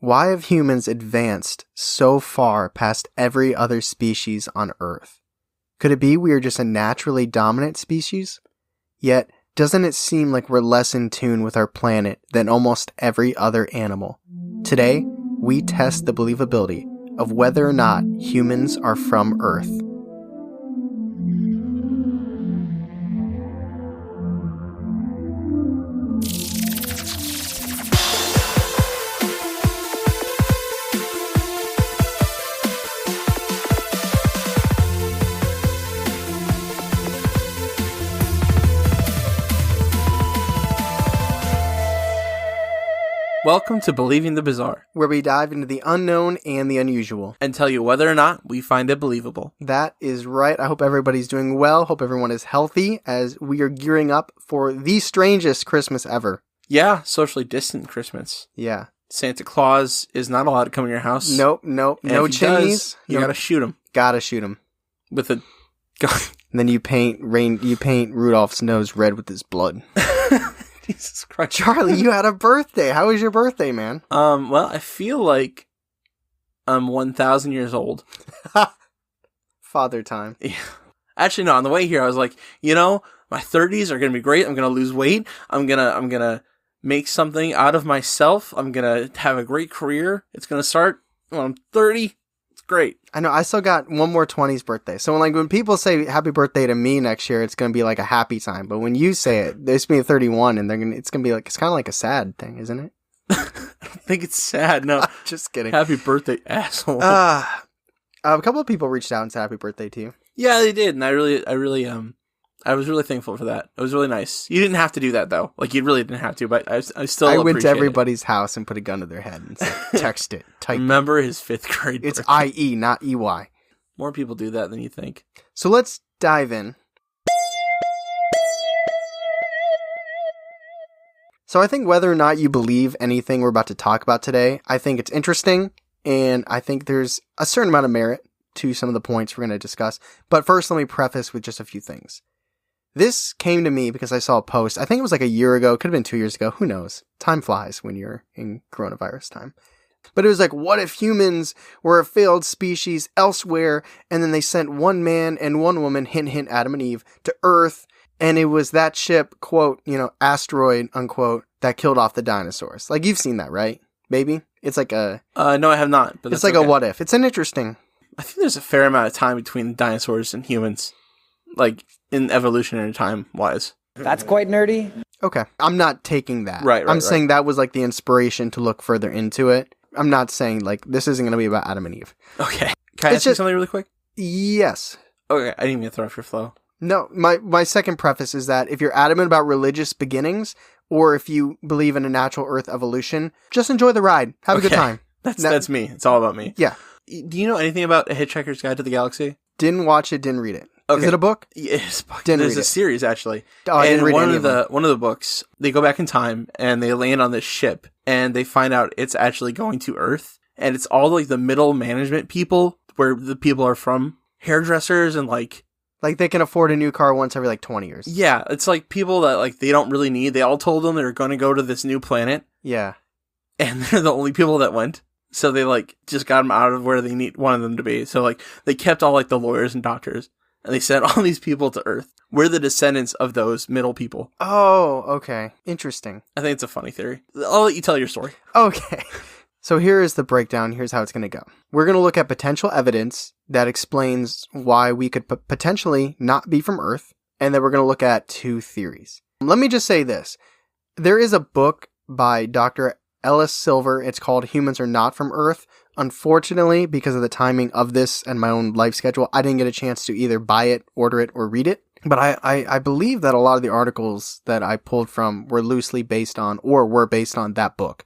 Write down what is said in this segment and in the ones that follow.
Why have humans advanced so far past every other species on Earth? Could it be we are just a naturally dominant species? Yet, doesn't it seem like we're less in tune with our planet than almost every other animal? Today, we test the believability of whether or not humans are from Earth. Welcome to Believing the Bizarre, Where we dive into the unknown and the unusual. and tell you whether or not we find it believable. That is right. I hope everybody's doing well. Hope everyone is healthy as we are gearing up for the strangest Christmas ever. Yeah, socially distant Christmas. Yeah. Santa Claus is not allowed to come in your house. Nope. And No if he chimneys. does, you gotta shoot him Gotta shoot him. with a gun. And then you paint Rudolph's nose red with his blood. Jesus Christ. Charlie, you had a birthday. How was your birthday, man? Well, I feel like I'm 1,000 years old. Father time. Yeah. Actually, no, on the way here, I was like, my 30s are gonna be great. I'm gonna lose weight. I'm gonna make something out of myself. I'm gonna have a great career. It's gonna start when I'm 30. It's great. I know. I still got one more 20s birthday. So when people say happy birthday to me next year, it's going to be like a happy time. But when you say it, there's me at 31 and it's going to be like, it's kind of like a sad thing, isn't it? I don't think it's sad. No. Just kidding. Happy birthday, asshole. A couple of people reached out and said happy birthday to you. Yeah, they did, and I was really thankful for that. It was really nice. You didn't have to do that though. Like you really didn't have to, but I still. I went to appreciate everybody's house and put a gun to their head and said, "Text it, type." Remember his 5th grade. It's birthday. IE, not EY. More people do that than you think. So let's dive in. So I think whether or not you believe anything we're about to talk about today, I think it's interesting, and I think there's a certain amount of merit to some of the points we're going to discuss. But first, let me preface with just a few things. This came to me because I saw a post. I think it was like a year ago. Could have been 2 years ago. Who knows? Time flies when you're in coronavirus time. But it was like, what if humans were a failed species elsewhere, and then they sent one man and one woman, hint, hint, Adam and Eve, to Earth, and it was that ship, quote, asteroid, unquote, that killed off the dinosaurs. Like, you've seen that, right? Maybe? It's like a... No, I have not. But it's like a what if. It's an interesting... I think there's a fair amount of time between dinosaurs and humans. Like, in evolutionary time-wise. That's quite nerdy. Okay. I'm not taking that. Right. I'm saying that was like the inspiration to look further into it. I'm not saying like this isn't going to be about Adam and Eve. Okay. Can I ask you something really quick? Yes. Okay, I didn't mean to throw off your flow. No, my second preface is that if you're adamant about religious beginnings, or if you believe in a natural Earth evolution, just enjoy the ride. Have a good time. That's me. It's all about me. Yeah. Do you know anything about A Hitchhiker's Guide to the Galaxy? Didn't watch it, didn't read it. Okay. Is it a book? Yes. Didn't There's read a it. series, actually. Oh, I didn't read any of them. One of the books, they go back in time, and they land on this ship, and they find out it's actually going to Earth, and it's all like the middle management people, where the people are from, hairdressers, and like they can afford a new car once every like 20 years. Yeah, it's like people that like they don't really need. They all told them they were going to go to this new planet. Yeah. And they're the only people that went. So they like just got them out of where they wanted them to be. So like they kept all like the lawyers and doctors, and they sent all these people to Earth. We're the descendants of those middle people. Oh, okay. Interesting. I think it's a funny theory. I'll let you tell your story. Okay. So here is the breakdown. Here's how it's going to go. We're going to look at potential evidence that explains why we could potentially not be from Earth. And then we're going to look at 2 theories. Let me just say this. There is a book by Dr. Ellis Silver. It's called Humans Are Not From Earth. Unfortunately, because of the timing of this and my own life schedule, I didn't get a chance to either buy it, order it, or read it. But I believe that a lot of the articles that I pulled from were loosely based on or were based on that book.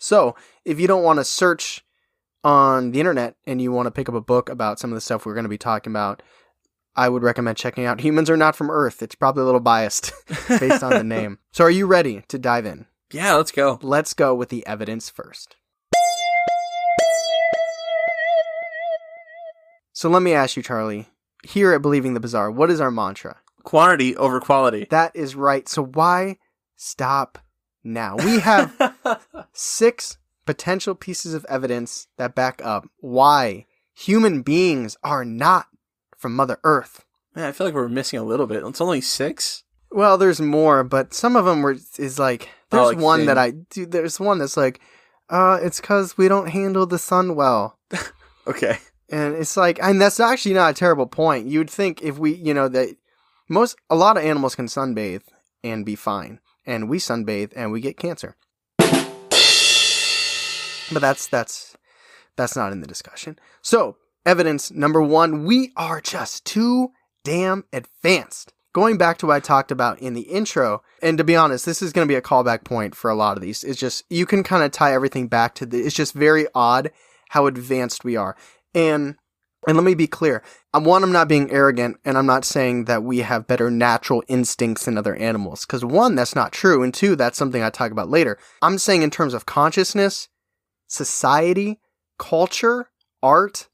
So, if you don't want to search on the internet and you want to pick up a book about some of the stuff we're going to be talking about, I would recommend checking out Humans Are Not From Earth. It's probably a little biased based on the name. So, are you ready to dive in? Yeah, let's go. Let's go with the evidence first. So, let me ask you, Charlie. Here at Believing the Bizarre, what is our mantra? Quantity over quality. That is right. So, why stop now? We have 6 potential pieces of evidence that back up why human beings are not from Mother Earth. Man, I feel like we're missing a little bit. It's only 6. Well, there's more, but some of them is like, there's one there's one that's like, it's because we don't handle the sun well. Okay. And it's like, and that's actually not a terrible point. You'd think if we, that a lot of animals can sunbathe and be fine. And we sunbathe and we get cancer. But that's not in the discussion. So, evidence number 1, we are just too damn advanced. Going back to what I talked about in the intro, and to be honest, this is going to be a callback point for a lot of these. It's just, you can kind of tie everything back to it's just very odd how advanced we are. And let me be clear. One, I'm not being arrogant, and I'm not saying that we have better natural instincts than other animals. Because 1, that's not true, and 2, that's something I talk about later. I'm saying in terms of consciousness, society, culture, art,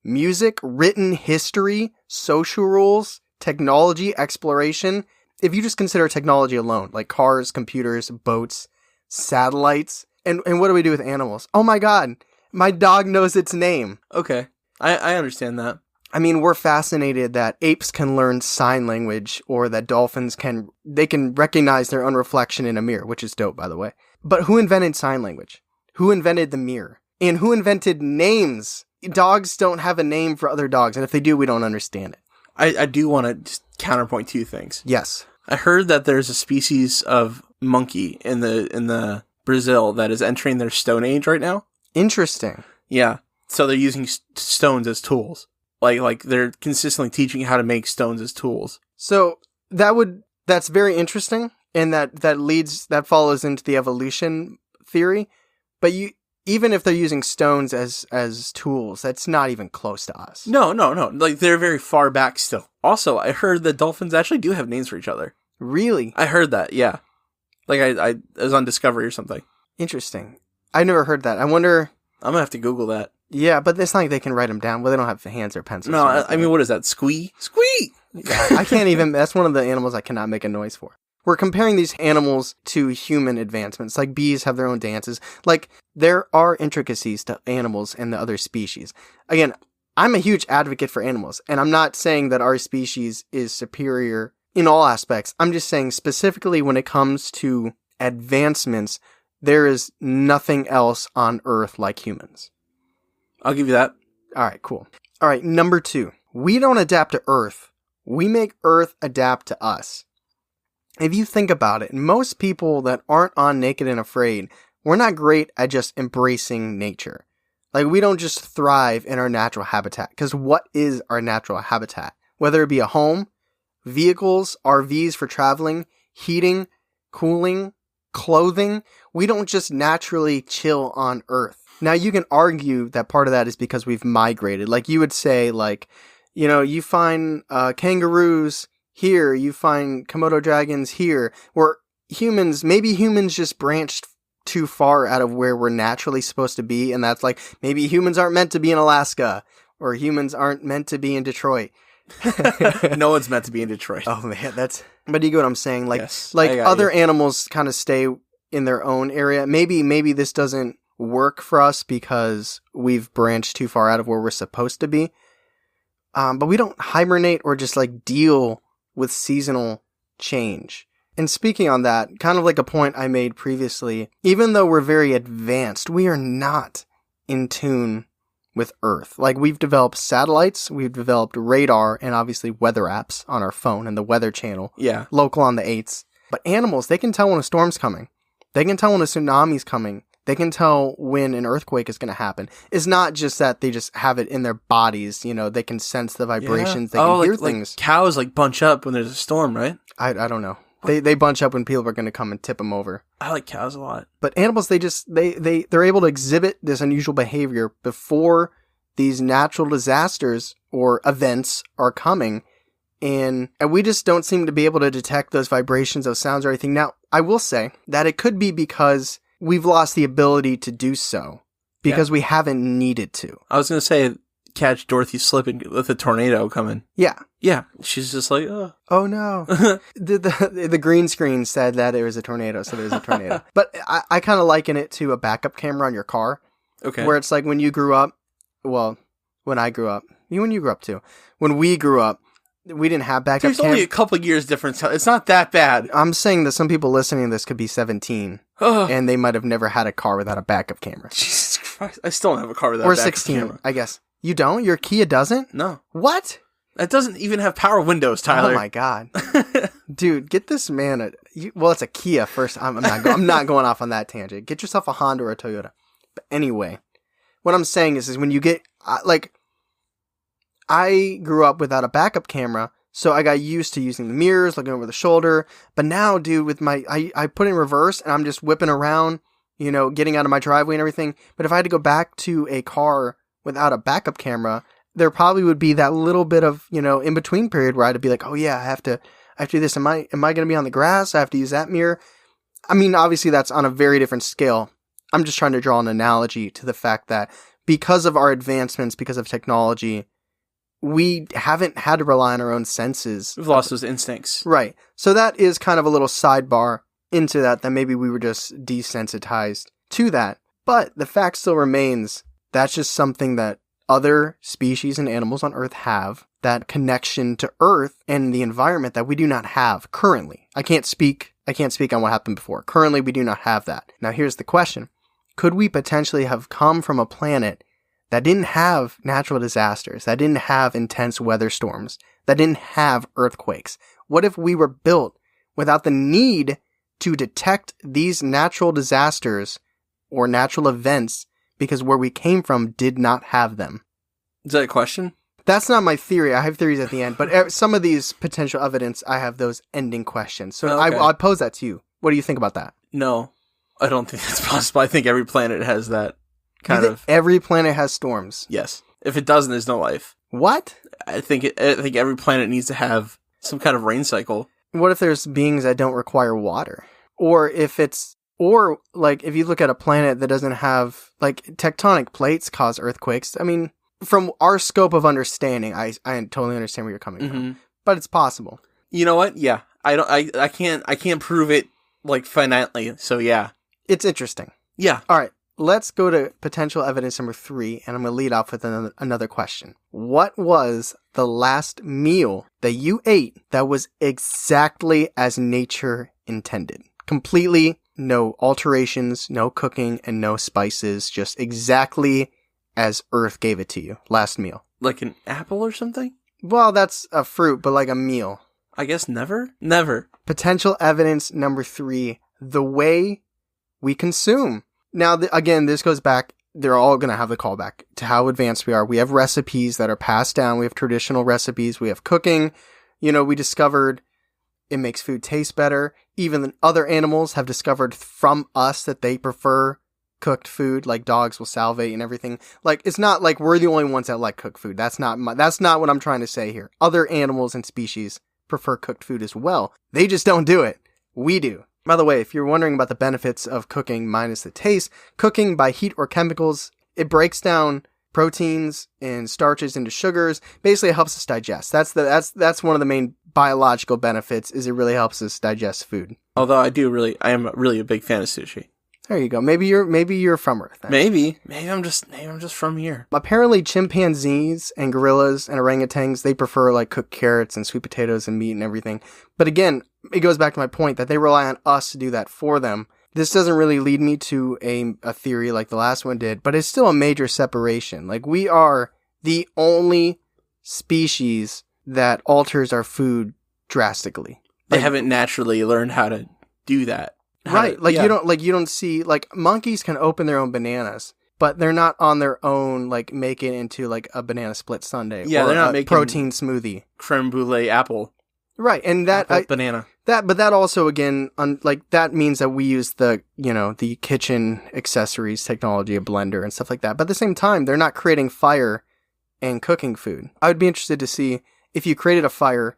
music, written history, social rules, technology, exploration. If you just consider technology alone, like cars, computers, boats, satellites, and what do we do with animals? Oh my God, my dog knows its name. Okay, I understand that. I mean, we're fascinated that apes can learn sign language, or that dolphins can recognize their own reflection in a mirror, which is dope, by the way. But who invented sign language? Who invented the mirror? And who invented names? Dogs don't have a name for other dogs, and if they do, we don't understand it. I do want to just counterpoint 2 things. Yes. I heard that there's a species of monkey in the Brazil that is entering their Stone Age right now. Interesting. Yeah. So they're using stones as tools. Like they're consistently teaching how to make stones as tools. So that's very interesting, and that follows into the evolution theory. But even if they're using stones as tools, that's not even close to us. No. Like, they're very far back still. Also, I heard that dolphins actually do have names for each other. Really? I heard that, yeah. Like, I was on Discovery or something. Interesting. I never heard that. I wonder... I'm gonna have to Google that. Yeah, but it's not like they can write them down. Well, they don't have hands or pencils. No, I mean, what is that? Squee? Squee! I can't even... That's one of the animals I cannot make a noise for. We're comparing these animals to human advancements. Like, bees have their own dances. Like, there are intricacies to animals and the other species. Again, I'm a huge advocate for animals, and I'm not saying that our species is superior in all aspects. I'm just saying specifically when it comes to advancements, there is nothing else on Earth like humans. I'll give you that. All right, cool. All right, number 2. We don't adapt to Earth. We make Earth adapt to us. If you think about it, most people that aren't on Naked and Afraid, we're not great at just embracing nature. Like, we don't just thrive in our natural habitat. Because what is our natural habitat? Whether it be a home, vehicles, RVs for traveling, heating, cooling, clothing, we don't just naturally chill on Earth. Now, you can argue that part of that is because we've migrated. Like, you would say, like, you find kangaroos here, you find Komodo dragons here, where maybe humans just branched too far out of where we're naturally supposed to be, and that's like, maybe humans aren't meant to be in Alaska, or humans aren't meant to be in Detroit. No one's meant to be in Detroit. Oh man, but you get what I'm saying? Like, yes, like other animals kind of stay in their own area. Maybe this doesn't work for us because we've branched too far out of where we're supposed to be. But we don't hibernate or just like deal with seasonal change. And speaking on that, kind of like a point I made previously, even though we're very advanced, we are not in tune with Earth. Like, we've developed satellites, we've developed radar, and obviously weather apps on our phone and the Weather Channel. Yeah. Local on the 8s. But animals, they can tell when a storm's coming. They can tell when a tsunami's coming. They can tell when an earthquake is going to happen. It's not just that they just have it in their bodies. They can sense the vibrations. Yeah. They can hear things. Like cows bunch up when there's a storm, right? I don't know. They bunch up when people are going to come and tip them over. I like cows a lot. But animals, they're able to exhibit this unusual behavior before these natural disasters or events are coming. And we just don't seem to be able to detect those vibrations, those sounds or anything. Now, I will say that it could be because we've lost the ability to do so because we haven't needed to. I was going to say, catch Dorothy slipping with a tornado coming. Yeah. Yeah. She's just like, oh. Oh no. the green screen said that it was a tornado, so there's a tornado. But I kind of liken it to a backup camera on your car. Okay. Where it's like when you grew up, well, when I grew up, when you grew up too, when we grew up, we didn't have backup There's only a couple years difference. It's not that bad. I'm saying that some people listening to this could be 17, and they might have never had a car without a backup camera. Jesus Christ. I still don't have a car without or a backup 16, camera. I guess. You don't? Your Kia doesn't? No. What? It doesn't even have power windows, Tyler. Oh my God. Dude, get this man well, it's a Kia first. I'm not going off on that tangent. Get yourself a Honda or a Toyota. But anyway, what I'm saying is when you get, I grew up without a backup camera, so I got used to using the mirrors, looking over the shoulder. But now, dude, with I put in reverse and I'm just whipping around, getting out of my driveway and everything. But if I had to go back to a car without a backup camera, there probably would be that little bit of, in between period where I'd be like, oh yeah, I have to do this. Am I going to be on the grass? I have to use that mirror. I mean, obviously that's on a very different scale. I'm just trying to draw an analogy to the fact that because of our advancements, because of technology, we haven't had to rely on our own senses. We've lost those instincts. Right. So that is kind of a little sidebar into that maybe we were just desensitized to that. But the fact still remains, that's just something that other species and animals on Earth have, that connection to Earth and the environment that we do not have currently. I can't speak on what happened before. Currently, we do not have that. Now, here's the question. Could we potentially have come from a planet that didn't have natural disasters, that didn't have intense weather storms, that didn't have earthquakes? What if we were built without the need to detect these natural disasters or natural events because where we came from did not have them? Is that a question? That's not my theory. I have theories at the end, but some of these potential evidence, I have those ending questions. So okay. I'll pose that to you. What do you think about that? No, I don't think that's possible. I think every planet has that kind of. Every planet has storms. Yes. If it doesn't, there's no life. What? I think every planet needs to have some kind of rain cycle. What if there's beings that don't require water? Or if you look at a planet that doesn't have, tectonic plates cause earthquakes. I mean, from our scope of understanding, I totally understand where you're coming from. But it's possible. You know what? Yeah. I can't prove it, finitely. So yeah. It's interesting. Yeah. All right. Let's go to potential evidence number 3, and I'm going to lead off with another question. What was the last meal that you ate that was exactly as nature intended? Completely no alterations, no cooking, and no spices, just exactly as Earth gave it to you. Last meal. Like an apple or something? Well, that's a fruit, but like a meal. I guess never? Never. Potential evidence number 3, the way we consume. Now, again, this goes back, they're all going to have the callback to how advanced we are. We have recipes that are passed down. We have traditional recipes. We have cooking. We discovered it makes food taste better. Even other animals have discovered from us that they prefer cooked food, like dogs will salivate and everything. It's not like we're the only ones that like cooked food. That's not what I'm trying to say here. Other animals and species prefer cooked food as well. They just don't do it. We do. By the way, if you're wondering about the benefits of cooking minus the taste, cooking by heat or chemicals, it breaks down proteins and starches into sugars. Basically, it helps us digest. That's one of the main biological benefits, is it really helps us digest food. Although I am really a big fan of sushi. There you go. Maybe you're from Earth then. Maybe I'm just from here. Apparently, chimpanzees and gorillas and orangutans, they prefer cooked carrots and sweet potatoes and meat and everything. But again, it goes back to my point that they rely on us to do that for them. This doesn't really lead me to a theory like the last one did, but it's still a major separation. We are the only species that alters our food drastically. They haven't naturally learned how to do that. Right. You don't see, monkeys can open their own bananas, but they're not on their own, make it into a banana split sundae. Yeah, or they're not a making protein smoothie. Creme brulee apple. Right. And banana. But that also, again, that means that we use the kitchen accessories technology, a blender and stuff like that. But at the same time, they're not creating fire and cooking food. I would be interested to see if you created a fire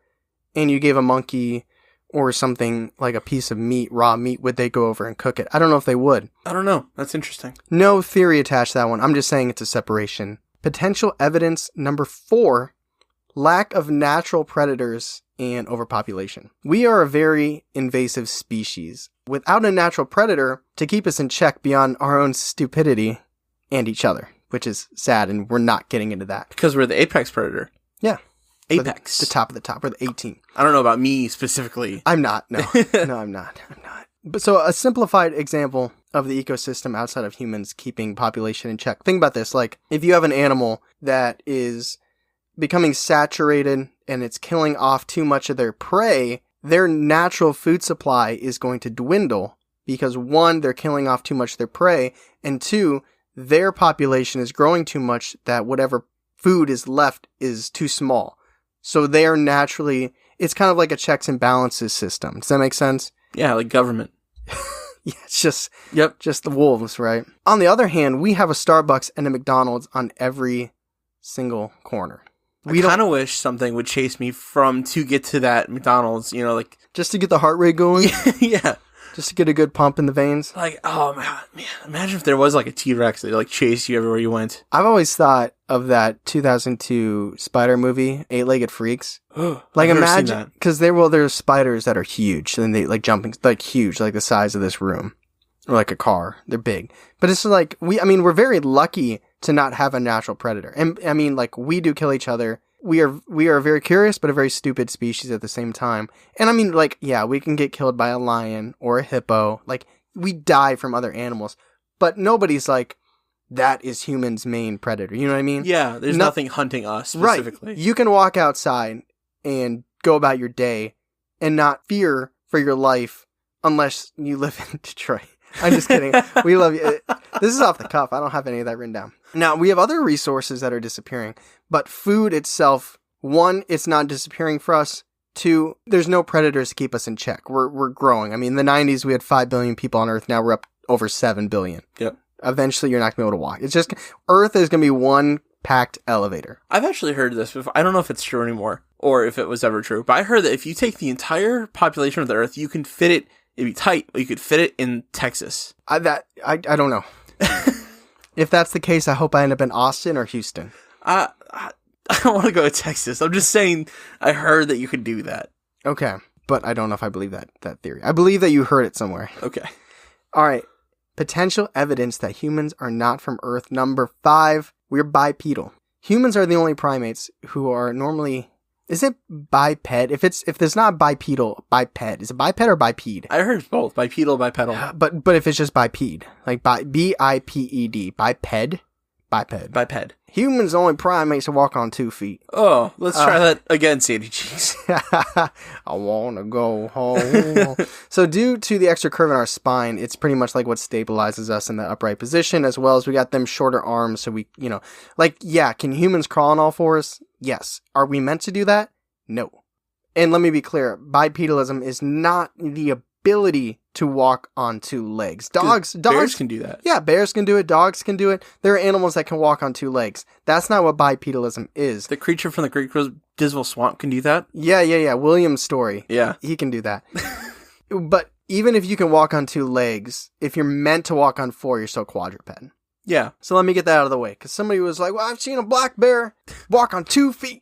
and you gave a monkey or something like a piece of meat, raw meat, would they go over and cook it? I don't know if they would. I don't know. That's interesting. No theory attached to that one. I'm just saying it's a separation Potential evidence number 4, lack of natural predators and overpopulation. We are a very invasive species. Without a natural predator to keep us in check beyond our own stupidity and each other, which is sad, and we're not getting into that. Because we're the apex predator. Yeah. Apex. The top of the top. We're the 18. I don't know about me specifically. I'm not. No. No, I'm not. But so a simplified example of the ecosystem outside of humans keeping population in check. Think about this. Like, if you have an animal that is becoming saturated and it's killing off too much of their prey, their natural food supply is going to dwindle because 1, they're killing off too much of their prey, and 2, their population is growing too much that whatever food is left is too small. So they are naturally, it's kind of like a checks and balances system. Does that make sense? Yeah, like government. Yeah, it's just the wolves, right? On the other hand, we have a Starbucks and a McDonald's on every single corner. I kind of wish something would chase me to get to that McDonald's, like... Just to get the heart rate going? Yeah. Just to get a good pump in the veins? Like, oh, man, imagine if there was like a T-Rex that chased you everywhere you went. I've always thought of that 2002 spider movie, Eight-Legged Freaks. Like, imagine, because there's spiders that are huge, and they jumping, huge, like the size of this room. Or like a car. They're big. But it's like, we're very lucky to not have a natural predator. And we do kill each other. We are very curious, but a very stupid species at the same time. And we can get killed by a lion or a hippo. We die from other animals. But nobody's like, that is humans' main predator. You know what I mean? Yeah, there's nothing hunting us specifically. Right. You can walk outside and go about your day and not fear for your life unless you live in Detroit. I'm just kidding. We love you. This is off the cuff. I don't have any of that written down. Now, we have other resources that are disappearing, but food itself, 1, it's not disappearing for us. 2, there's no predators to keep us in check. We're growing. In the 90s, we had 5 billion people on Earth. Now we're up over 7 billion. Yep. Eventually, you're not going to be able to walk. It's just, Earth is going to be one packed elevator. I've actually heard this before. I don't know if it's true anymore or if it was ever true, but I heard that if you take the entire population of the Earth, you can fit it. It'd be tight, but you could fit it in Texas. I don't know. If that's the case, I hope I end up in Austin or Houston. I don't want to go to Texas. I'm just saying I heard that you could do that. Okay, but I don't know if I believe that theory. I believe that you heard it somewhere. Okay. All right. Potential evidence that humans are not from Earth. Number 5, we're bipedal. Humans are the only primates who are normally... Is it biped? If there's not bipedal, biped. Is it biped or bipede? I heard both. Bipedal, bipedal. But if it's just bipede, like B-I-P-E-D, biped? Biped. Humans only primates to walk on 2 feet. Oh, let's try that again, Sadie Cheeks. I want to go home. So due to the extra curve in our spine, it's pretty much like what stabilizes us in the upright position, as well as we got them shorter arms. So we, can humans crawl on all fours? Yes. Are we meant to do that? No. And let me be clear, bipedalism is not the ability to walk on 2 legs. Bears can do that. Yeah, bears can do it. Dogs can do it. There are animals that can walk on 2 legs. That's not what bipedalism is. The creature from the Great Dismal Swamp can do that? Yeah. William's story. Yeah. He can do that. But even if you can walk on 2 legs, if you're meant to walk on 4, you're still quadruped. Yeah. So let me get that out of the way. Because somebody was like, well, I've seen a black bear walk on 2 feet.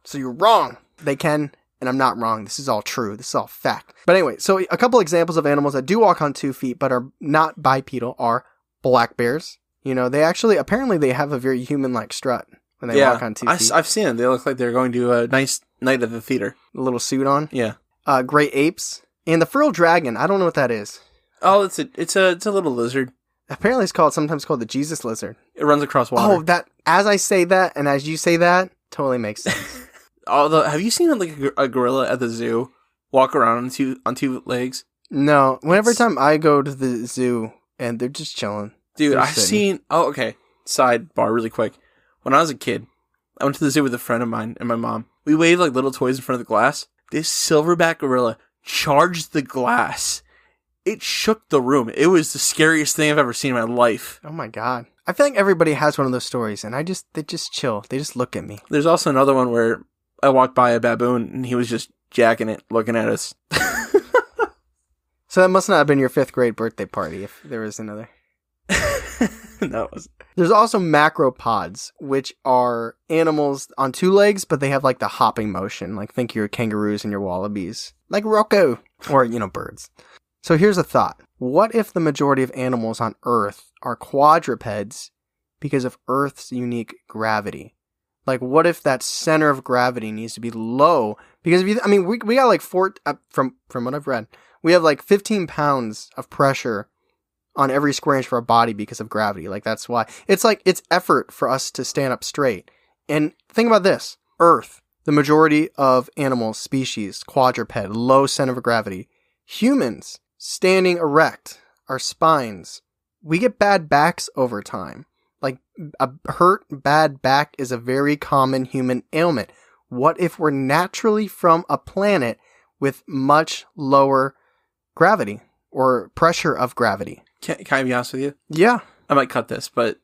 So you're wrong. They can. And I'm not wrong. This is all true. This is all fact. But anyway, so a couple examples of animals that do walk on 2 feet but are not bipedal are black bears. They actually, apparently they have a very human-like strut when they walk on 2 feet. I've seen them. They look like they're going to a nice night at the theater. A little suit on. Yeah. Great apes. And the frilled dragon. I don't know what that is. Oh, it's a little lizard. Apparently it's sometimes called the Jesus lizard. It runs across water. Oh, as I say that and as you say that, totally makes sense. Although, have you seen a gorilla at the zoo walk around on two legs? No. Every time I go to the zoo and they're just chilling. Dude, I've seen... Oh, okay. Sidebar really quick. When I was a kid, I went to the zoo with a friend of mine and my mom. We waved little toys in front of the glass. This silverback gorilla charged the glass. It shook the room. It was the scariest thing I've ever seen in my life. Oh my God. I feel like everybody has one of those stories and they just chill. They just look at me. There's also another one where I walked by a baboon and he was just jacking it, looking at us. So that must not have been your 5th grade birthday party if there was another. No, it wasn't. There's also macropods, which are animals on two legs, but they have like the hopping motion. Like think your kangaroos and your wallabies. Like Rocco. Or, birds. So here's a thought. What if the majority of animals on Earth are quadrupeds because of Earth's unique gravity? Like, what if that center of gravity needs to be low? Because we got like from what I've read, we have like 15 pounds of pressure on every square inch of our body because of gravity. Like, that's why it's effort for us to stand up straight. And think about this. Earth, the majority of animals, species, quadruped, low center of gravity. Humans, standing erect, our spines, we get bad backs over time. Like, a hurt, bad back is a very common human ailment. What if we're naturally from a planet with much lower gravity or pressure of gravity? Can I be honest with you? Yeah. I might cut this, but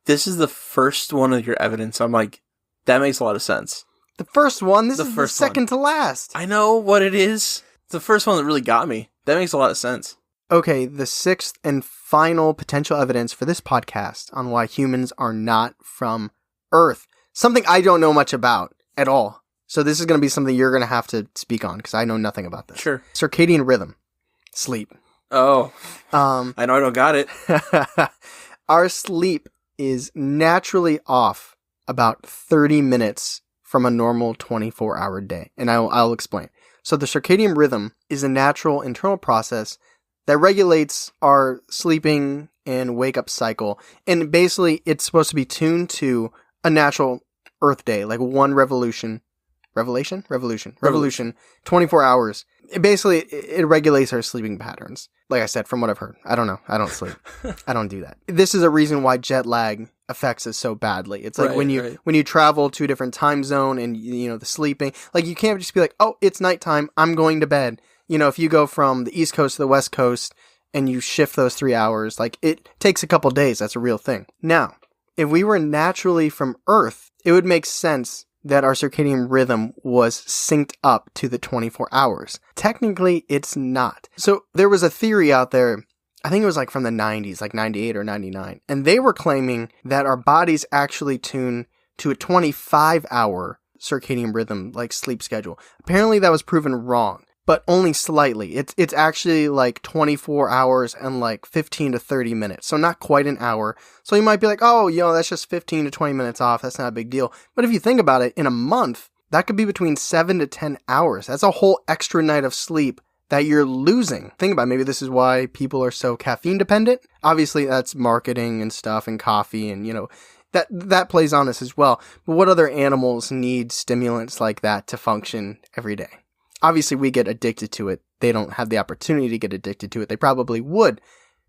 this is the first one of your evidence. I'm like, that makes a lot of sense. The first one? This is the second to last. I know what it is. It's the first one that really got me. That makes a lot of sense. Okay, the sixth and final potential evidence for this podcast on why humans are not from Earth. Something I don't know much about at all. So this is going to be something you're going to have to speak on because I know nothing about this. Sure. Circadian rhythm. Sleep. Oh. I know I don't got it. Our sleep is naturally off about 30 minutes from a normal 24-hour day. And I'll explain. So the circadian rhythm is a natural internal process that regulates our sleeping and wake-up cycle. And basically, it's supposed to be tuned to a natural Earth day, like one revolution, 24 hours. It regulates our sleeping patterns. Like I said, from what I've heard. I don't know. I don't sleep. I don't do that. This is a reason why jet lag affects us so badly. It's like when you travel to a different time zone and, the sleeping, like you can't just be like, oh, it's nighttime, I'm going to bed. If you go from the East Coast to the West Coast and you shift those 3 hours, like it takes a couple days. That's a real thing. Now, if we were naturally from Earth, it would make sense that our circadian rhythm was synced up to the 24 hours. Technically, it's not. So there was a theory out there, I think it was like from the 90s, like 98 or 99, and they were claiming that our bodies actually tune to a 25-hour circadian rhythm, like sleep schedule. Apparently that was proven wrong, but only slightly. It's actually like 24 hours and like 15 to 30 minutes. So not quite an hour. So you might be like, oh, that's just 15 to 20 minutes off. That's not a big deal. But if you think about it, in a month, that could be between 7 to 10 hours. That's a whole extra night of sleep that you're losing. Think about it. Maybe this is why people are so caffeine dependent. Obviously, that's marketing and stuff and coffee and, that plays on us as well. But what other animals need stimulants like that to function every day? Obviously, we get addicted to it. They don't have the opportunity to get addicted to it. They probably would.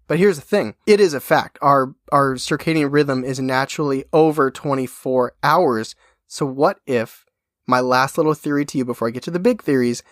But here's the thing. It is a fact. Our circadian rhythm is naturally over 24 hours. So what if, my last little theory to you before I get to the big theories,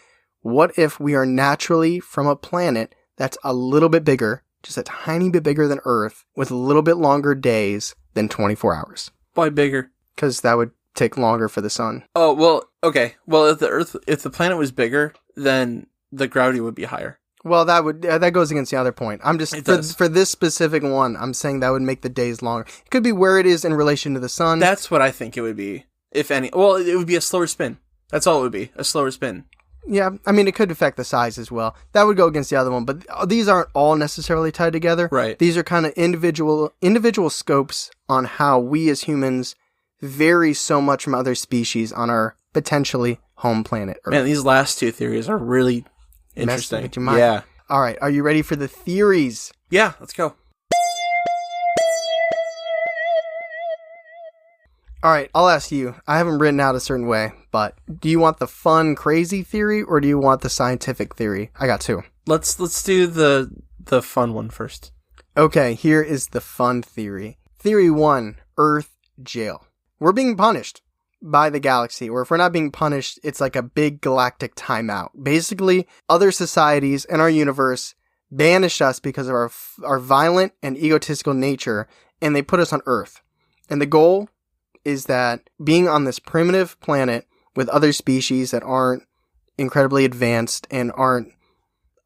what if we are naturally from a planet that's a little bit bigger, just a tiny bit bigger than Earth, with a little bit longer days than 24 hours? Why bigger? Because that would take longer for the sun. Oh, well, okay. Well, if the planet was bigger, then the gravity would be higher. Well, that goes against the other point. I'm just for this specific one, I'm saying that would make the days longer. It could be where it is in relation to the sun. That's what I think it would be, if any. Well, it would be a slower spin. That's all it would be, a slower spin. Yeah, I mean, it could affect the size as well. That would go against the other one, but these aren't all necessarily tied together. Right. These are kind of individual scopes on how we as humans vary so much from other species on our potentially home planet Earth. Man, these last two theories are really interesting. With your mind. Yeah. All right, are you ready for the theories? Yeah, let's go. All right, I'll ask you. I have them written out a certain way, but do you want the fun, crazy theory or do you want the scientific theory? I got two. Let's do the fun one first. Okay, here is the fun theory. Theory 1, Earth jail. We're being punished by the galaxy, or if we're not being punished, it's like a big galactic timeout. Basically, other societies in our universe banish us because of our violent and egotistical nature, and they put us on Earth. And the goal is that being on this primitive planet with other species that aren't incredibly advanced and aren't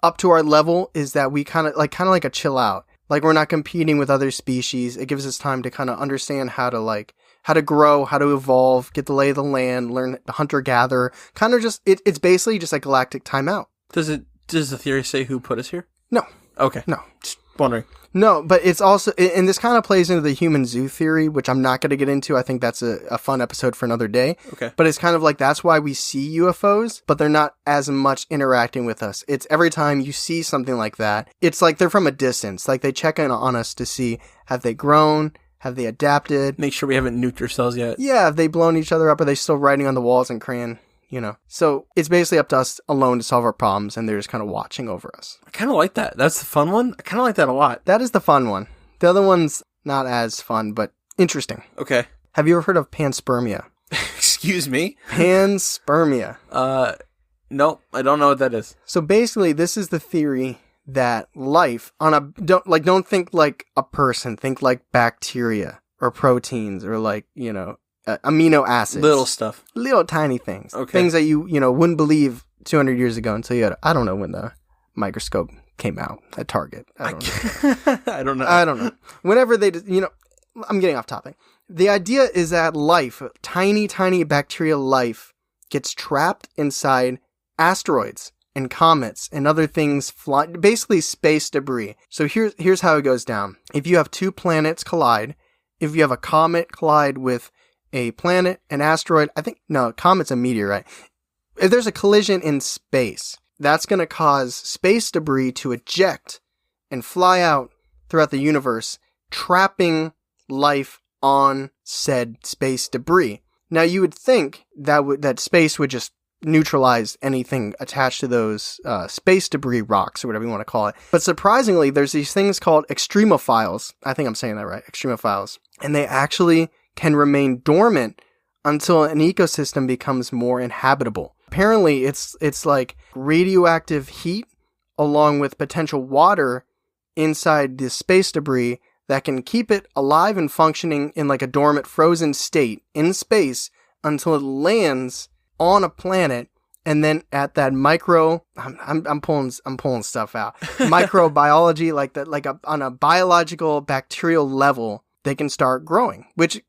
up to our level is that we kind of like a chill out. Like, we're not competing with other species. It gives us time to kind of understand how to grow, how to evolve, get the lay of the land, learn the hunter-gatherer. Kind of just, it's basically just a galactic timeout. Does the theory say who put us here? No. Okay. No. Just wondering. No, but it's also, and this kind of plays into the human zoo theory, which I'm not going to get into. I think that's a fun episode for another day. Okay. But it's kind of like, that's why we see UFOs, but they're not as much interacting with us. It's every time you see something like that, it's like they're from a distance. Like, they check in on us to see, have they grown? Have they adapted? Make sure we haven't nuked ourselves yet. Yeah, have they blown each other up? Are they still writing on the walls in crayon? You know, so it's basically up to us alone to solve our problems, and they're just kind of watching over us. I kind of like that. That's the fun one. I kind of like that a lot. That is the fun one. The other one's not as fun, but interesting. Okay. Have you ever heard of panspermia? Excuse me? Panspermia. No, I don't know what that is. So basically, this is the theory that life don't think like a person, think like bacteria or proteins or like, amino acids. Little stuff. Little tiny things. Okay. Things that you wouldn't believe 200 years ago until you had, I don't know when the microscope came out at Target. I don't know. I don't know. Whenever they, I'm getting off topic. The idea is that life, tiny, tiny bacterial life, gets trapped inside asteroids and comets and other things basically space debris. So here's how it goes down. If you have two planets collide, if you have a comet collide with a planet, an asteroid, comet's a meteorite. If there's a collision in space, that's going to cause space debris to eject and fly out throughout the universe, trapping life on said space debris. Now, you would think that space would just neutralize anything attached to those space debris rocks or whatever you want to call it. But surprisingly, there's these things called extremophiles. I think I'm saying that right, extremophiles. And they actually can remain dormant until an ecosystem becomes more inhabitable. Apparently, it's like radioactive heat along with potential water inside the space debris that can keep it alive and functioning in like a dormant, frozen state in space until it lands on a planet, and then at that I'm pulling stuff out. Microbiology, on a biological bacterial level, they can start growing, which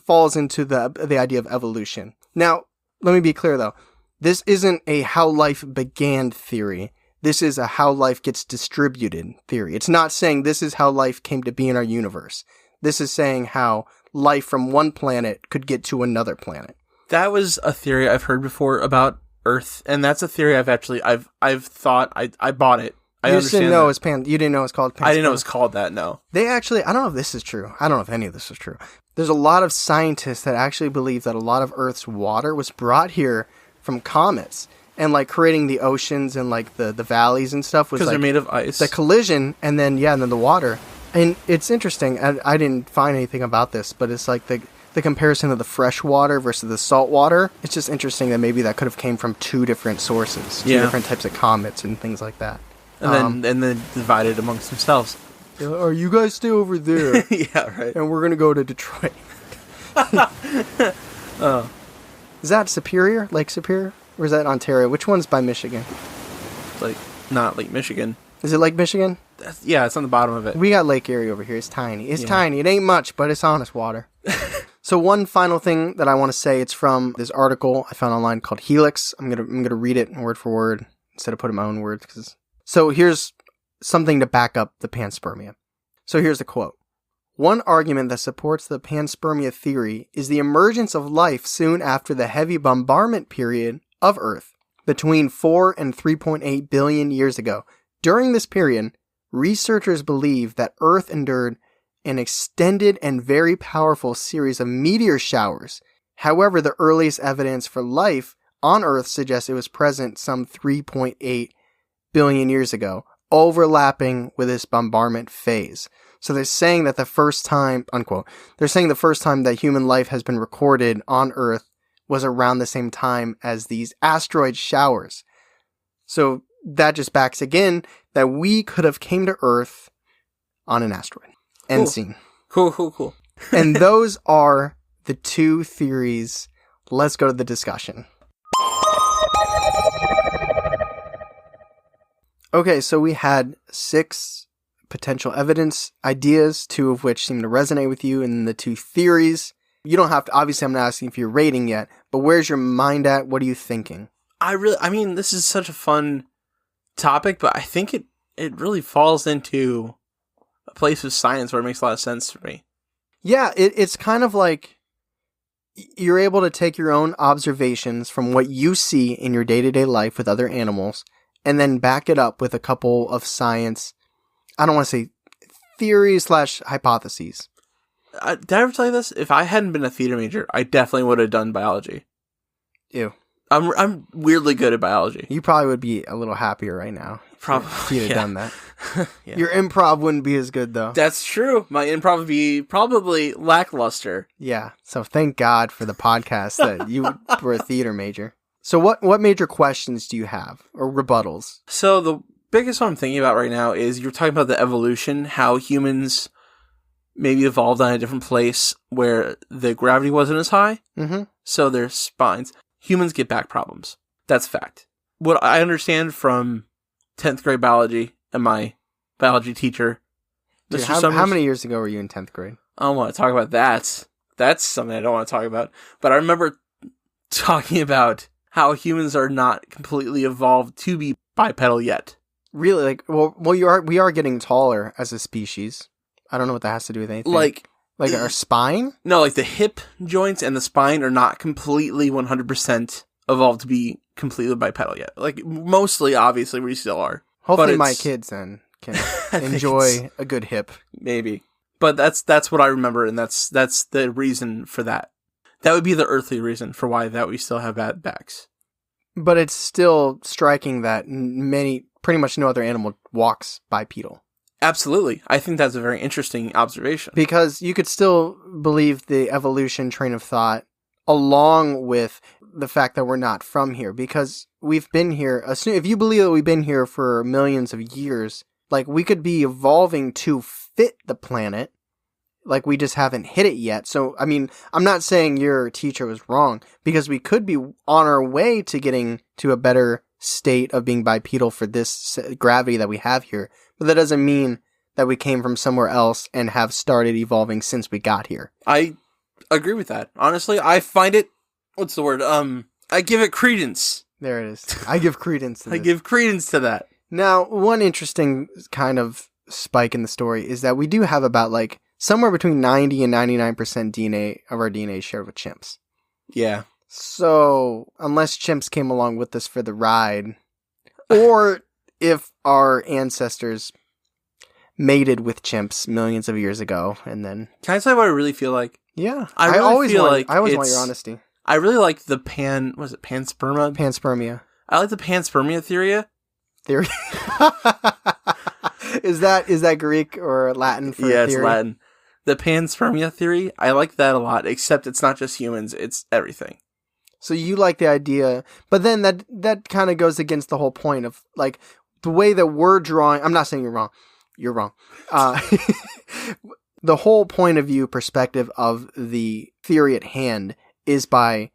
falls into the idea of evolution. Now, let me be clear though. This isn't a how life began theory. This is a how life gets distributed theory. It's not saying this is how life came to be in our universe. This is saying how life from one planet could get to another planet. That was a theory I've heard before about Earth, and that's a theory I've thought I bought it. I understand. You didn't know it's called panspermia? I didn't know it was called that, no. They actually, I don't know if this is true. I don't know if any of this is true. There's a lot of scientists that actually believe that a lot of Earth's water was brought here from comets, and like creating the oceans and like the valleys and stuff was because like, they're made of ice. The collision, and then the water. And it's interesting. I didn't find anything about this, but it's like the comparison of the fresh water versus the salt water. It's just interesting that maybe that could have came from two different sources, two different types of comets and things like that. And then divided amongst themselves. Or you guys stay over there. Yeah, right. And we're going to go to Detroit. Is that Superior? Lake Superior? Or is that Ontario? Which one's by Michigan? Like, not Lake Michigan. Is it Lake Michigan? It's on the bottom of it. We got Lake Erie over here. It's tiny. It's tiny. It ain't much, but it's honest water. So one final thing that I want to say, it's from this article I found online called Helix. I'm gonna read it word for word instead of putting my own words. So here's something to back up the panspermia. So here's the quote. One argument that supports the panspermia theory is the emergence of life soon after the heavy bombardment period of Earth, between 4 and 3.8 billion years ago. During this period, researchers believe that Earth endured an extended and very powerful series of meteor showers. However, the earliest evidence for life on Earth suggests it was present some 3.8 billion years ago, overlapping with this bombardment phase. So they're saying that the first time, unquote, that human life has been recorded on Earth was around the same time as these asteroid showers. So that just backs again that we could have came to Earth on an asteroid. End scene. Cool. And those are the two theories. Let's go to the discussion. Okay, so we had 6 potential evidence ideas, 2 of which seem to resonate with you, and the 2 theories. You don't have to, obviously I'm not asking for your rating yet, but where's your mind at? What are you thinking? I mean, this is such a fun topic, but I think it really falls into a place of science where it makes a lot of sense for me. Yeah, it's kind of like you're able to take your own observations from what you see in your day-to-day life with other animals and then back it up with a couple of science, I don't want to say theories / hypotheses. Did I ever tell you this? If I hadn't been a theater major, I definitely would have done biology. Ew. I'm weirdly good at biology. You probably would be a little happier right now if you'd have done that. Yeah. Your improv wouldn't be as good, though. That's true. My improv would be probably lackluster. Yeah, so thank God for the podcast that you were a theater major. So what major questions do you have, or rebuttals? So the biggest one I'm thinking about right now is you're talking about the evolution, how humans maybe evolved on a different place where the gravity wasn't as high, so their spines. Humans get back problems. That's fact. What I understand from 10th grade biology and my biology teacher, Dude, Mr. Summers. How many years ago were you in 10th grade? I don't want to talk about that. That's something I don't want to talk about. But I remember talking about how humans are not completely evolved to be bipedal yet. Really? Like, well, we are getting taller as a species. I don't know what that has to do with anything. Like our spine? No, like the hip joints and the spine are not completely 100% evolved to be completely bipedal yet. Like, mostly, obviously, we still are. Hopefully my kids then can enjoy a good hip. Maybe. But that's what I remember, and that's the reason for that. That would be the earthly reason for why that we still have bad backs. But it's still striking that pretty much no other animal walks bipedal. Absolutely. I think that's a very interesting observation. Because you could still believe the evolution train of thought along with the fact that we're not from here. Because we've been here, if you believe that we've been here for millions of years, like we could be evolving to fit the planet, like we just haven't hit it yet. So, I mean, I'm not saying your teacher was wrong, because we could be on our way to getting to a better state of being bipedal for this gravity that we have here. But that doesn't mean that we came from somewhere else and have started evolving since we got here. I agree with that. Honestly, I find it, what's the word? I give it credence. There it is. I give credence to this. I give credence to that. Now, one interesting kind of spike in the story is that we do have about like somewhere between 90 and 99% DNA of our DNA shared with chimps. Yeah. So, unless chimps came along with us for the ride, or if our ancestors mated with chimps millions of years ago, and then... Can I tell you what I really feel like? Yeah. I always want your honesty. I really like the panspermia? Panspermia. I like the panspermia theory. Is that Greek or Latin for yeah, theory? It's Latin. The panspermia theory, I like that a lot, except it's not just humans, it's everything. So you like the idea, but then that kind of goes against the whole point of, like, the way that we're drawing... I'm not saying you're wrong. You're wrong. The whole point of view perspective of the theory at hand is by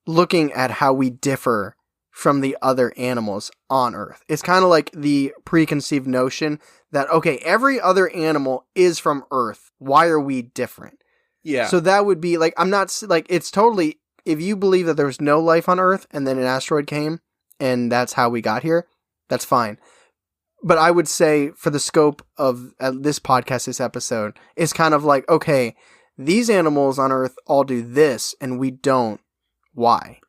looking at how we differ from the other animals on Earth. It's kind of like the preconceived notion that, okay, every other animal is from Earth. Why are we different? Yeah. So that would be, like, I'm not... Like, it's totally... If you believe that there was no life on Earth and then an asteroid came and that's how we got here, that's fine. But I would say for the scope of this podcast, this episode, it's kind of like, okay, these animals on Earth all do this and we don't. Why?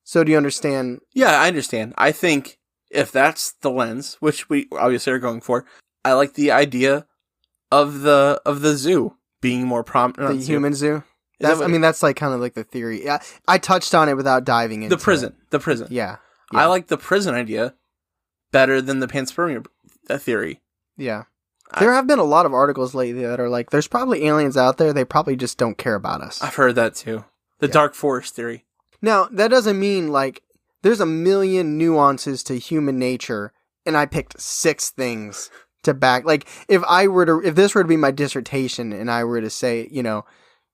So do you understand? Yeah, I understand. I think if that's the lens, which we obviously are going for, I like the idea of the zoo being more prominent. The human zoo? That's like kind of like the theory. Yeah, I touched on it without diving into the prison. it. The prison. Yeah. I like the prison idea better than the panspermia theory. Yeah. There have been a lot of articles lately that are like, there's probably aliens out there, they probably just don't care about us. I've heard that too. The dark forest theory. Now, that doesn't mean, like, there's a million nuances to human nature, and I picked 6 things to back. Like, if this were to be my dissertation, and I were to say, you know,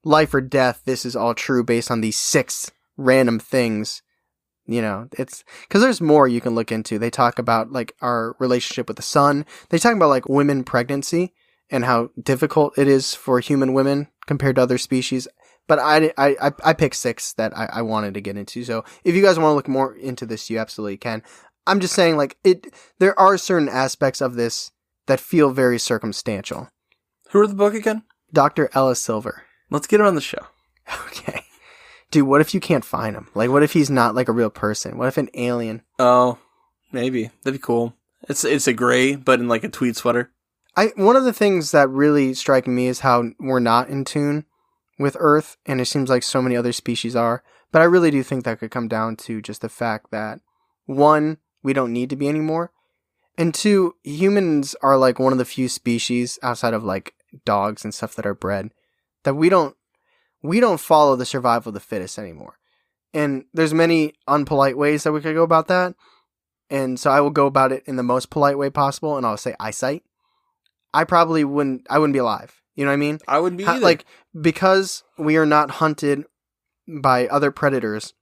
life or death, this is all true based on these 6 random things, You know, it's because there's more you can look into. They talk about like our relationship with the sun. They talk about like women pregnancy and how difficult it is for human women compared to other species. But I picked 6 that I wanted to get into. So if you guys want to look more into this, you absolutely can. I'm just saying like there are certain aspects of this that feel very circumstantial. Who wrote the book again? Dr. Ellis Silver. Let's get him on the show. Okay. Dude, what if you can't find him? Like, what if he's not like a real person? What if an alien? Oh, maybe. That'd be cool. It's a gray, but in like a tweed sweater. One of the things that really strike me is how we're not in tune with Earth, and it seems like so many other species are. But I really do think that could come down to just the fact that, 1, we don't need to be anymore, and 2, humans are like one of the few species outside of like dogs and stuff that are bred that we don't follow the survival of the fittest anymore. And there's many unpolite ways that we could go about that. And so I will go about it in the most polite way possible, and I'll say eyesight. I wouldn't be alive. You know what I mean? I wouldn't be either. Like, because we are not hunted by other predators,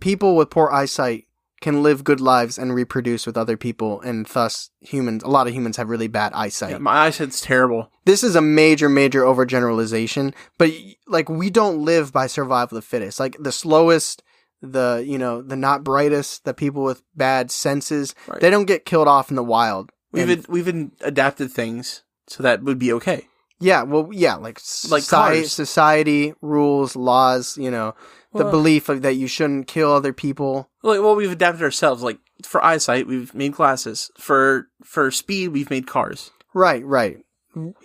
people with poor eyesight can live good lives and reproduce with other people, and thus a lot of humans have really bad eyesight. Yeah, my eyesight's terrible. This is a major overgeneralization, but like we don't live by survival of the fittest. Like the slowest, the not brightest, the people with bad senses, right. They don't get killed off in the wild. We've adapted things so that would be okay. Yeah, well, yeah, like society, rules, laws, the belief that you shouldn't kill other people. Well, we've adapted ourselves. Like, for eyesight, we've made glasses. For speed, we've made cars. Right.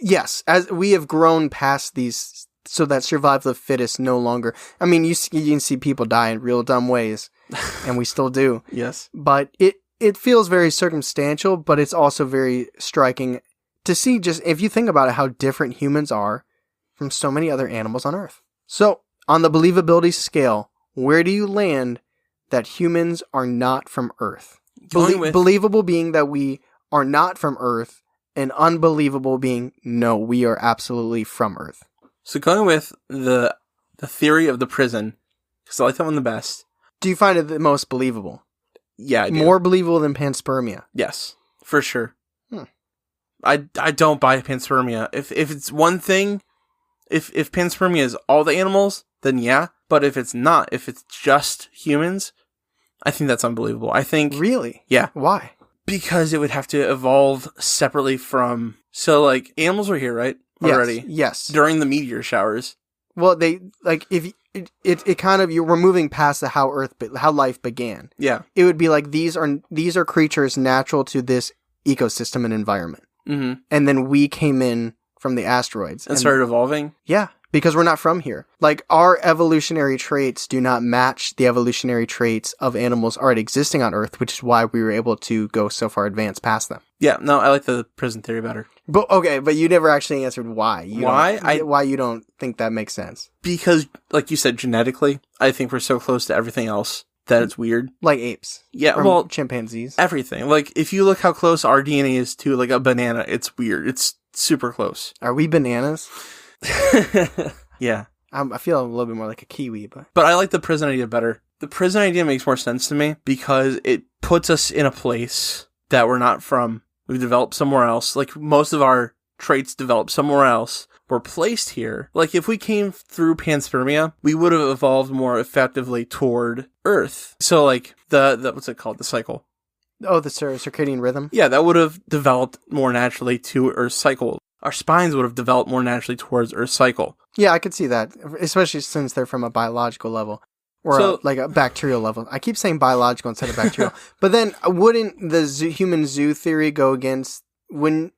Yes, as we have grown past these, so that survival of the fittest no longer. I mean, you can see people die in real dumb ways, and we still do. Yes. But it feels very circumstantial, but it's also very striking to see, just if you think about it, how different humans are from so many other animals on Earth. So, on the believability scale, where do you land that humans are not from Earth? Believable being that we are not from Earth, and unbelievable being, no, we are absolutely from Earth. So going with the theory of the prison, because I like that one the best. Do you find it the most believable? Yeah, I do. More believable than panspermia? Yes, for sure. I don't buy panspermia. If it's one thing, if panspermia is all the animals, then yeah. But if it's not, if it's just humans, I think that's unbelievable. I think... Really? Yeah. Why? Because it would have to evolve separately from... So, like, animals were here, right? Already. Yes. During the meteor showers. Well, they, like, if... It kind of... We're moving past how life began. Yeah. It would be like, these are creatures natural to this ecosystem and environment. Mm-hmm. And then we came in from the asteroids. And started evolving? Yeah, because we're not from here. Like, our evolutionary traits do not match the evolutionary traits of animals already existing on Earth, which is why we were able to go so far advanced past them. Yeah, no, I like the prison theory better. But you never actually answered why. Why you don't think that makes sense? Because, like you said, genetically, I think we're so close to everything else that it's weird. Like apes. Yeah, well... chimpanzees. Everything. Like, if you look how close our DNA is to, like, a banana, it's weird. It's super close. Are we bananas? Yeah. I feel a little bit more like a kiwi, But I like the prison idea better. The prison idea makes more sense to me because it puts us in a place that we're not from. We've developed somewhere else. Like, most of our traits developed somewhere else. We're placed here. Like, if we came through panspermia, we would have evolved more effectively toward Earth. So, like, the what's it called? The cycle. Oh, the circadian rhythm? Yeah, that would have developed more naturally to Earth's cycle. Our spines would have developed more naturally towards Earth's cycle. Yeah, I could see that, especially since they're from a biological level. Or a bacterial level. I keep saying biological instead of bacterial. But then, wouldn't the human zoo theory go against... Wouldn't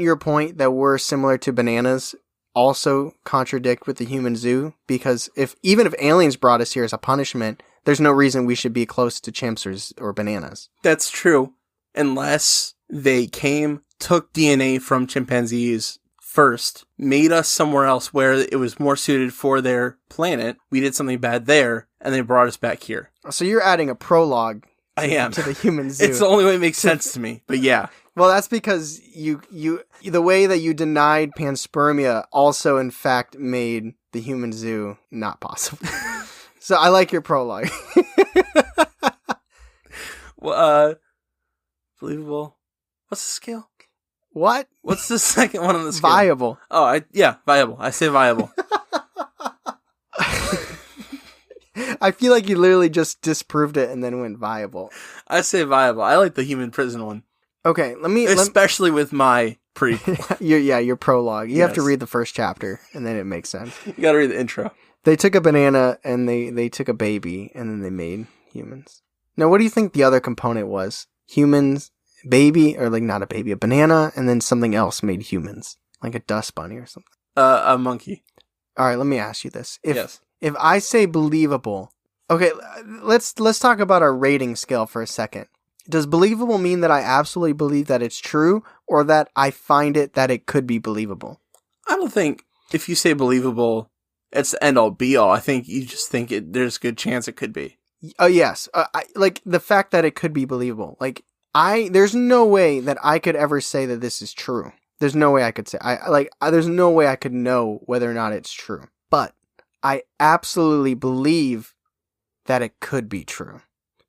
your point that we're similar to bananas also contradict with the human zoo? Because even if aliens brought us here as a punishment, there's no reason we should be close to chimps or bananas. That's true. Unless they took DNA from chimpanzees first, made us somewhere else where it was more suited for their planet, we did something bad there, and they brought us back here. So you're adding a prologue to the human zoo. It's the only way it makes sense to me, but yeah. Well, that's because the way that you denied panspermia also, in fact, made the human zoo not possible. So I like your prologue. Well, believable. What's the scale? What? What's the second one on the scale? Viable. Oh, viable. I say viable. I feel like you literally just disproved it and then went viable. I say viable. I like the human prison one. Okay, especially with my prequel. your prologue. You have to Yes. read the first chapter, and then it makes sense. You gotta read the intro. They took a banana, and they took a baby, and then they made humans. Now, what do you think the other component was? Humans, baby, or like not a baby, a banana, and then something else made humans. Like a dust bunny or something. A monkey. All right, let me ask you this. Yes. If I say believable, okay, let's talk about our rating scale for a second. Does believable mean that I absolutely believe that it's true, or that I find it that it could be believable? I don't think if you say believable, it's the end all be all. I think you just think there's a good chance it could be. Oh yes, like the fact that it could be believable. Like there's no way that I could ever say that this is true. There's no way I could say there's no way I could know whether or not it's true. But I absolutely believe that it could be true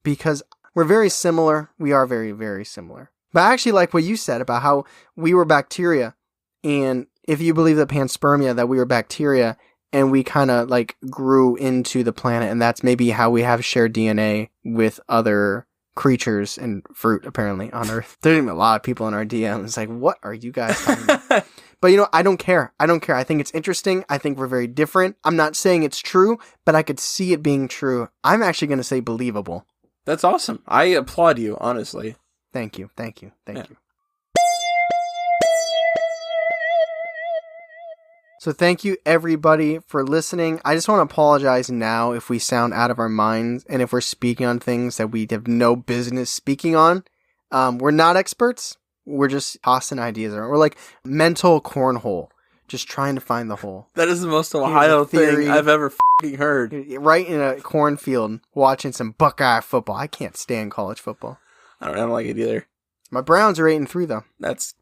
because we're very similar. We are very, very similar. But I actually like what you said about how we were bacteria, and if you believe that panspermia, that we were bacteria, and we kind of like grew into the planet, and that's maybe how we have shared DNA with other creatures and fruit, apparently, on Earth. There's even a lot of people in our DMs like, what are you guys talking about? But I don't care. I think it's interesting. I think we're very different. I'm not saying it's true, but I could see it being true. I'm actually going to say believable. That's awesome. I applaud you, honestly. Thank you. Thank you. So thank you everybody for listening. I just want to apologize now if we sound out of our minds and if we're speaking on things that we have no business speaking on. We're not experts. We're just tossing ideas around. We're like mental cornhole, just trying to find the hole. That is the most Ohio thing I've ever f***ing heard. Right in a cornfield, watching some Buckeye football. I can't stand college football. I don't like it either. My Browns are 8-3 though. That's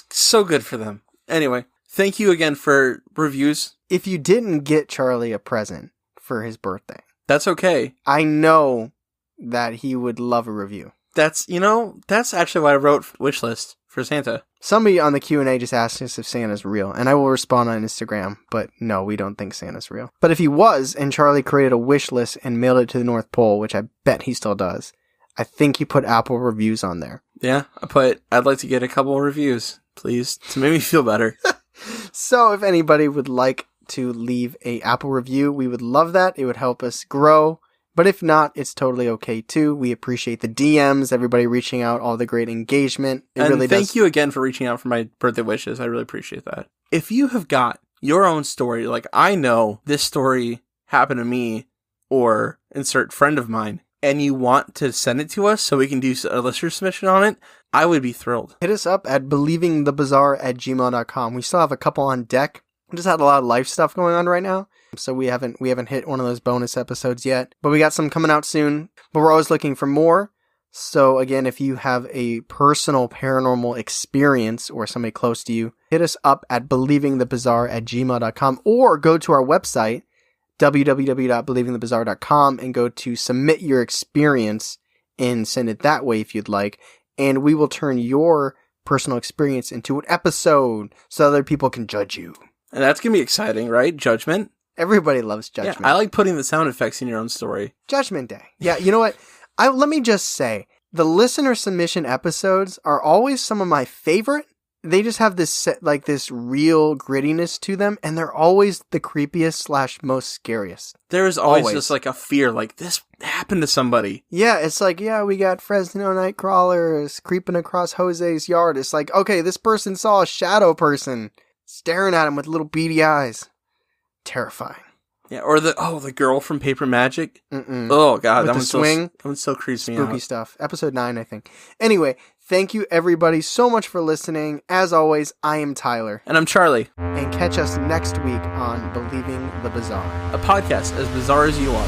so good for them. Anyway, thank you again for reviews. If you didn't get Charlie a present for his birthday, that's okay. I know that he would love a review. That's actually why I wrote wish list for Santa. Somebody on the Q&A just asked us if Santa's real, and I will respond on Instagram, but no, we don't think Santa's real. But if he was, and Charlie created a wish list and mailed it to the North Pole, which I bet he still does, I think he put Apple reviews on there. Yeah, I'd like to get a couple of reviews, please, to make me feel better. So if anybody would like to leave a Apple review, we would love that. It would help us grow. But if not, it's totally okay too. We appreciate the DMs, everybody reaching out, all the great engagement. Thank you again for reaching out for my birthday wishes. I really appreciate that. If you have got your own story, like I know this story happened to me or insert friend of mine, and you want to send it to us so we can do a listener submission on it, I would be thrilled. Hit us up at believingthebazaar@gmail.com. We still have a couple on deck. We just had a lot of life stuff going on right now, so we haven't hit one of those bonus episodes yet. But we got some coming out soon. But we're always looking for more. So again, if you have a personal paranormal experience or somebody close to you, hit us up at believingthebazaar@gmail.com or go to our website, www.believingthebazaar.com, and go to submit your experience and send it that way if you'd like. And we will turn your personal experience into an episode so other people can judge you. And that's going to be exciting, right? Judgment. Everybody loves judgment. Yeah, I like putting the sound effects in your own story. Judgment Day. Yeah, you know what? Let me just say, the listener submission episodes are always some of my favorite. They just have this this real grittiness to them, and they're always the creepiest / most scariest. There is always just like a fear, like this happened to somebody. Yeah, it's like, we got Fresno night crawlers creeping across Jose's yard. It's like, okay, this person saw a shadow person staring at him with little beady eyes. Terrifying. Yeah, or the girl from Paper Magic. Mm-mm. Oh god, with that one so creeps me out. Spooky stuff. Episode 9, I think. Anyway, thank you everybody so much for listening. As always, I am Tyler. And I'm Charlie. And catch us next week on Believing the Bazaar, a podcast as bizarre as you are.